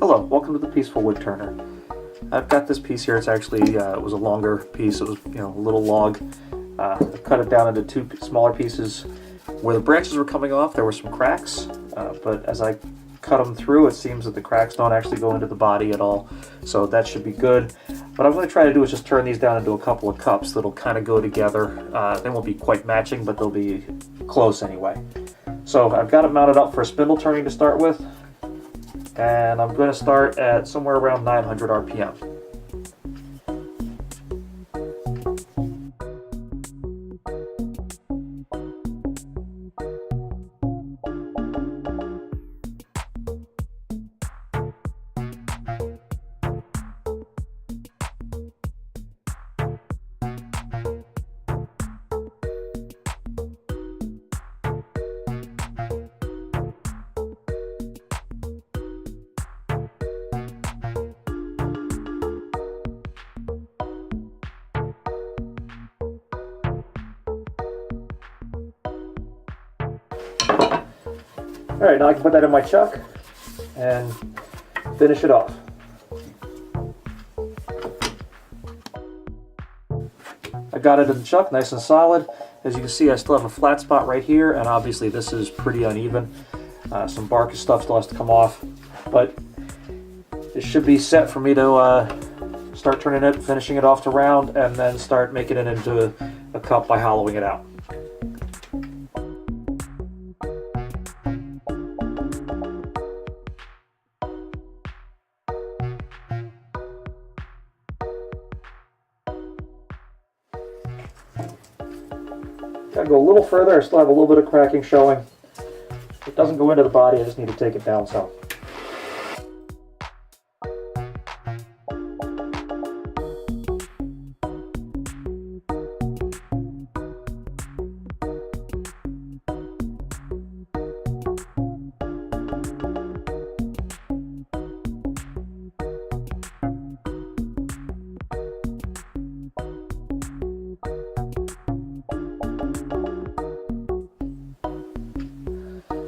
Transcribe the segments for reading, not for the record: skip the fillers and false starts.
Hello, welcome to the Peaceful Wood Turner. I've got this piece here. It's actually it was a longer piece. It was a little log. I cut it down into two smaller pieces. Where the branches were coming off, there were some cracks, but as I cut them through, it seems that the cracks don't actually go into the body at all. So that should be good. What I'm going to try to do is just turn these down into a couple of cups that'll kind of go together. They won't be quite matching, but they'll be close anyway. So I've got it mounted up for spindle turning to start with, and I'm going to start at somewhere around 900 RPM. Alright, now I can put that in my chuck and finish it off. I got it in the chuck, nice and solid. As you can see, I still have a flat spot right here, and obviously this is pretty uneven. Some bark and stuff still has to come off, but it should be set for me to start turning it, finishing it off to round, and then start making it into a cup by hollowing it out. Gotta go a little further. I still have a little bit of cracking showing. It doesn't go into the body, I just need to take it down some.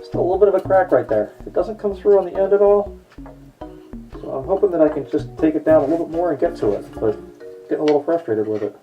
Still a little bit of a crack right there. It doesn't come through on the end at all, so I'm hoping that I can just take it down a little bit more and get to it, but getting a little frustrated with it.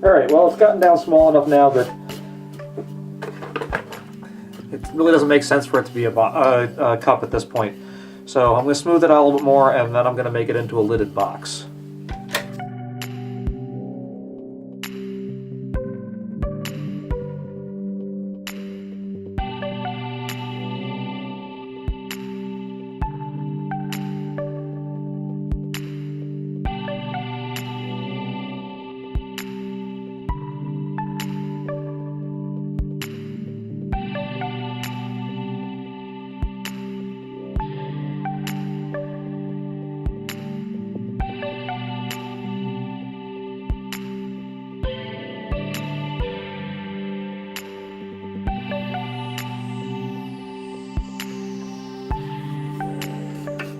Alright, well, it's gotten down small enough now that it really doesn't make sense for it to be a cup at this point. So I'm going to smooth it out a little bit more, and then I'm going to make it into a lidded box.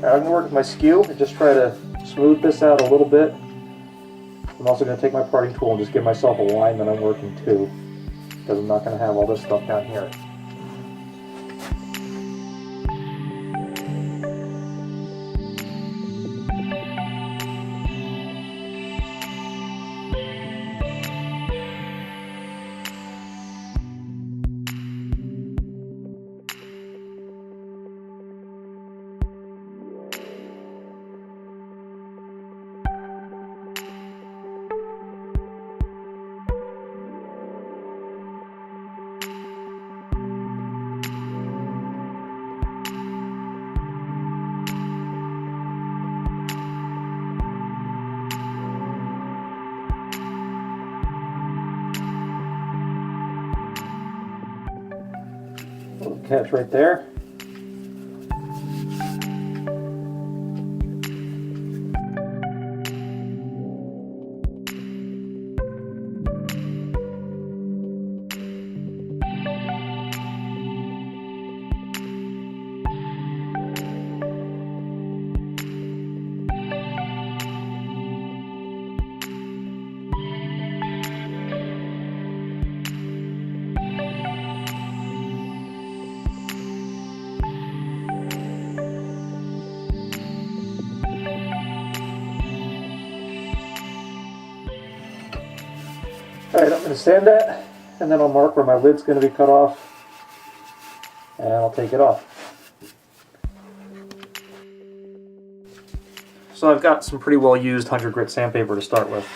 I'm going to work with my skew and just try to smooth this out a little bit. I'm also going to take my parting tool and just give myself a line that I'm working to, because I'm not going to have all this stuff down here. Little catch right there. Alright, I'm going to sand that, and then I'll mark where my lid's going to be cut off, and I'll take it off. So I've got some pretty well used 100 grit sandpaper to start with.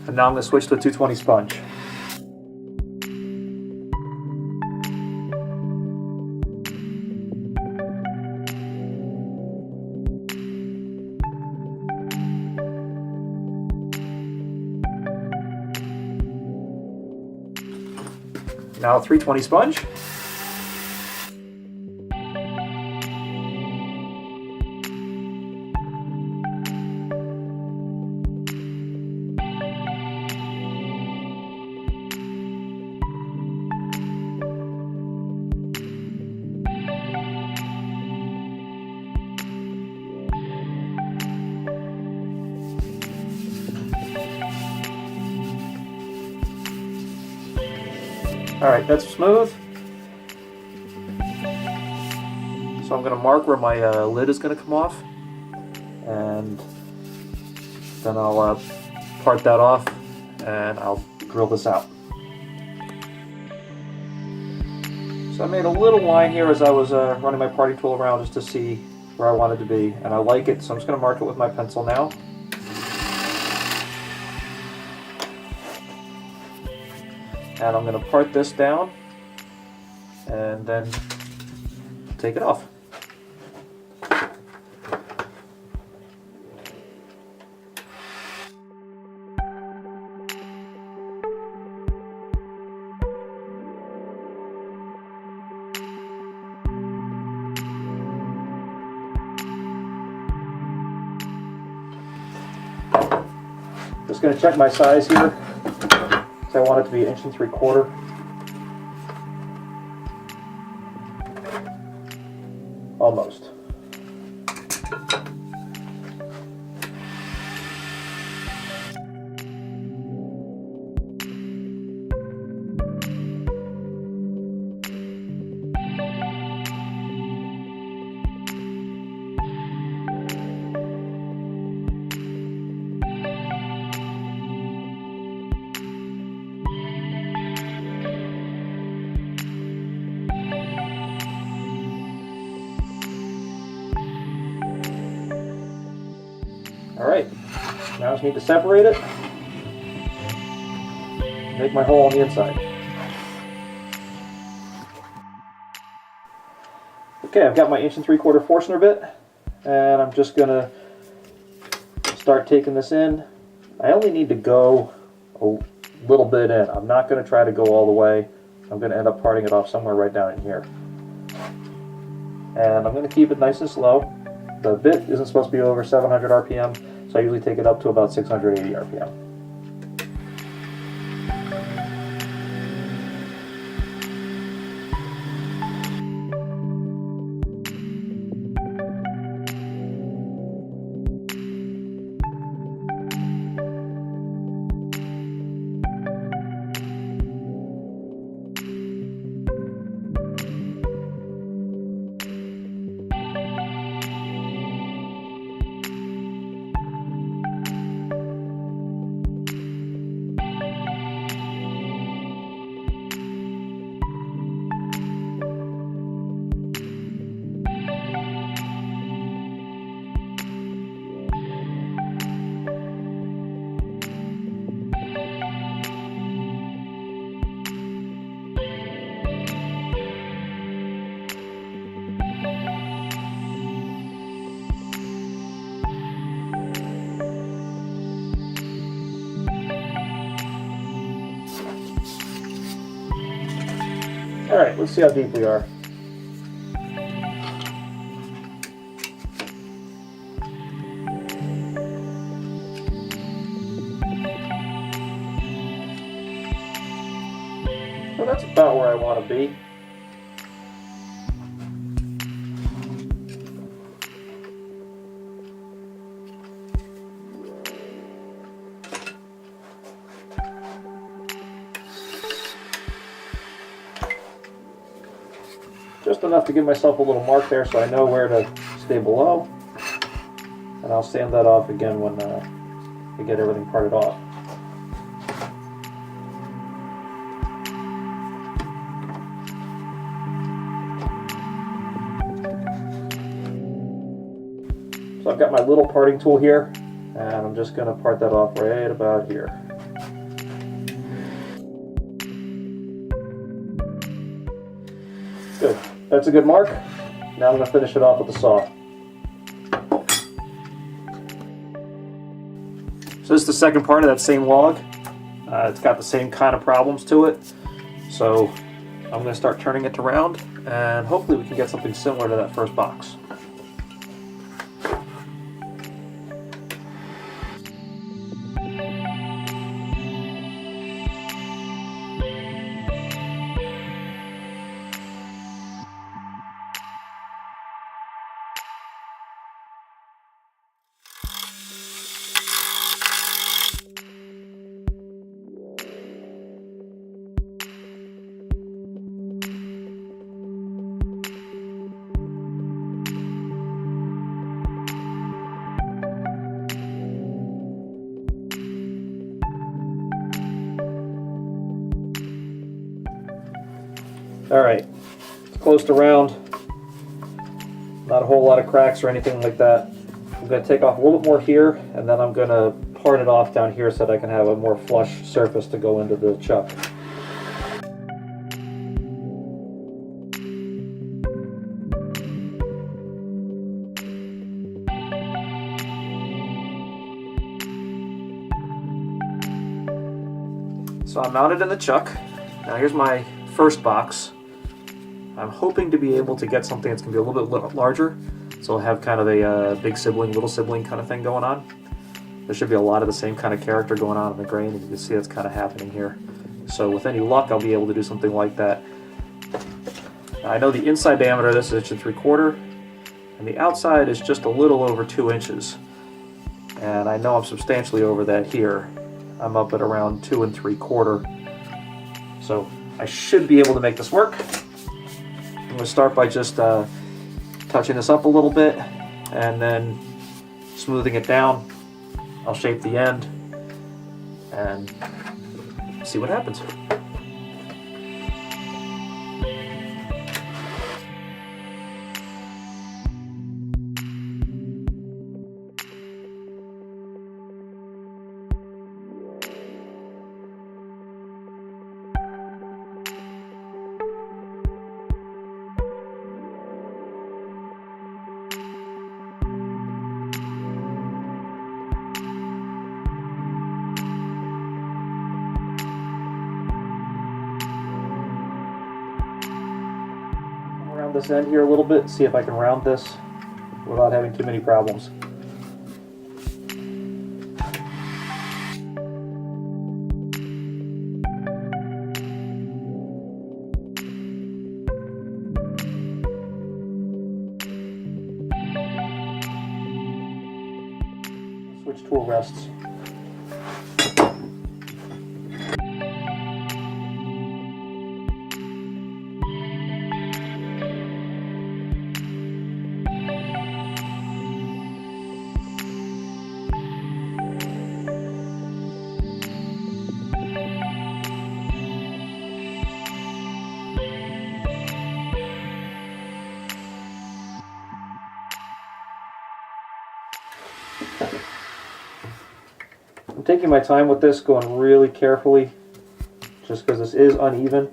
And now I'm going to switch to a 220 sponge. Now a 320 sponge. Alright, that's smooth. So I'm going to mark where my lid is going to come off, and then I'll part that off and I'll drill this out. So I made a little line here as I was running my parting tool around just to see where I wanted to be, and I like it, so I'm just going to mark it with my pencil now. And I'm going to part this down and then take it off. Just going to check my size here. I want it to be 1 3/4 inches. Almost. Alright, now I just need to separate it, make my hole on the inside. Okay, I've got my 1 3/4 Forstner bit, and I'm just going to start taking this in. I only need to go a little bit in. I'm not going to try to go all the way. I'm going to end up parting it off somewhere right down in here. And I'm going to keep it nice and slow. The bit isn't supposed to be over 700 RPM, so I usually take it up to about 680 RPM. Alright, let's see how deep we are. So that's about where I want to be. just enough to give myself a little mark there so I know where to stay below. And I'll sand that off again when I get everything parted off. So I've got my little parting tool here, and I'm just going to part that off right about here. Good. That's a good mark. Now I'm going to finish it off with the saw. So this is the second part of that same log. It's got the same kind of problems to it. So I'm going to start turning it around, and hopefully we can get something similar to that first box. Alright, it's closed around, not a whole lot of cracks or anything like that. I'm going to take off a little bit more here, and then I'm going to part it off down here so that I can have a more flush surface to go into the chuck. So I'm mounted in the chuck. Now here's my first box. I'm hoping to be able to get something that's going to be a little bit larger, so I'll have kind of a big sibling, little sibling kind of thing going on. There should be a lot of the same kind of character going on in the grain, and you can see that's kind of happening here. So with any luck, I'll be able to do something like that. Now, I know the inside diameter of this is 1 3/4, and the outside is just a little over 2 inches. And I know I'm substantially over that here. I'm up at around 2 3/4. So I should be able to make this work. I'm going to start by just touching this up a little bit and then smoothing it down. I'll shape the end and see what happens. Around this end here a little bit, see if I can round this without having too many problems. Switch tool rests. I'm taking my time with this, going really carefully, just because this is uneven.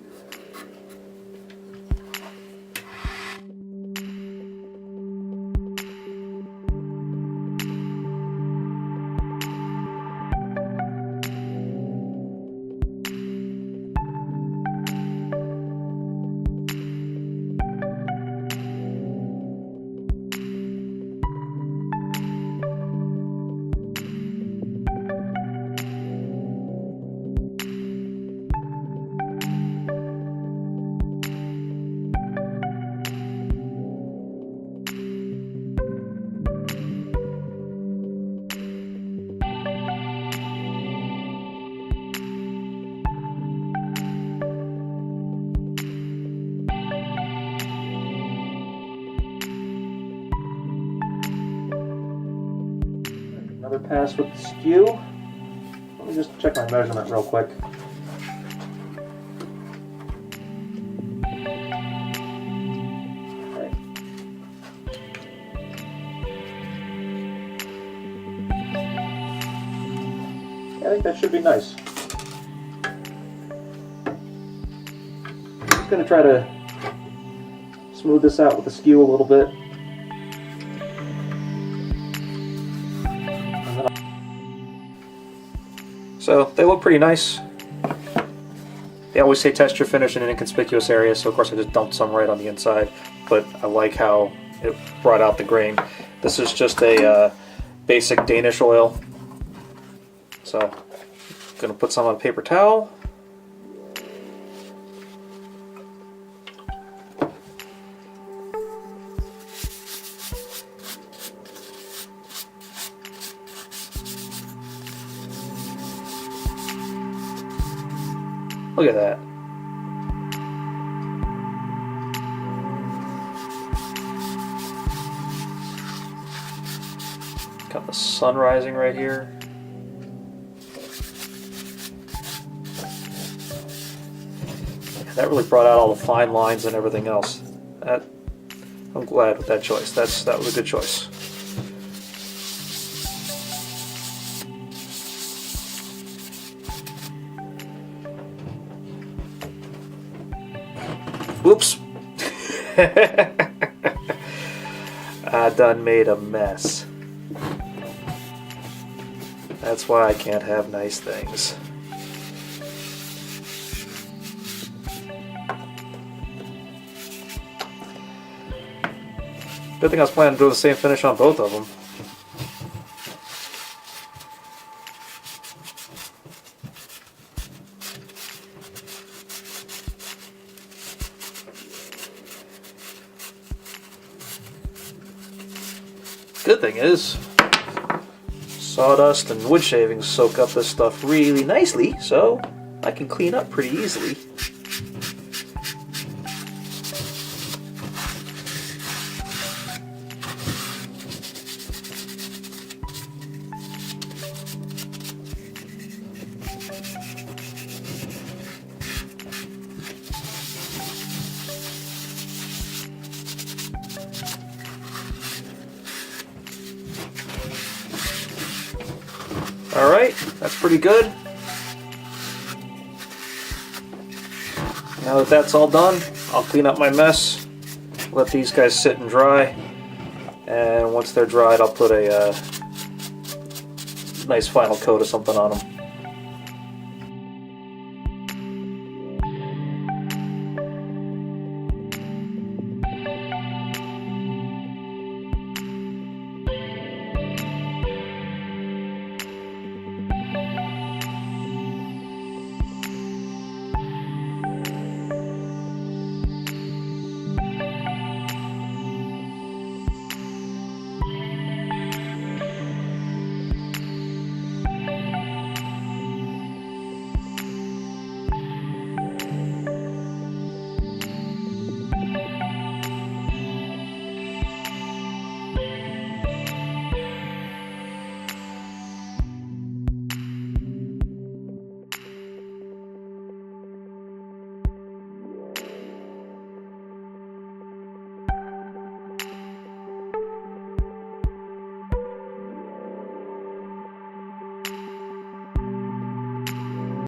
pass with the skew. Let me just check my measurement real quick. Okay. I think that should be nice. I'm going to try to smooth this out with the skew a little bit. So they look pretty nice. They always say test your finish in an inconspicuous area, so of course I just dumped some right on the inside, but I like how it brought out the grain. This is just a basic Danish oil. So I'm going to put some on a paper towel. Look at that. Got the sun rising right here. That really brought out all the fine lines and everything else. I'm glad with that choice. That was a good choice. Whoops. I done made a mess. That's why I can't have nice things. Good thing I was planning to do the same finish on both of them. Good thing is, sawdust and wood shavings soak up this stuff really nicely, so I can clean up pretty easily. Alright, that's pretty good. Now that that's all done, I'll clean up my mess, let these guys sit and dry, and once they're dried I'll put a nice final coat of something on them.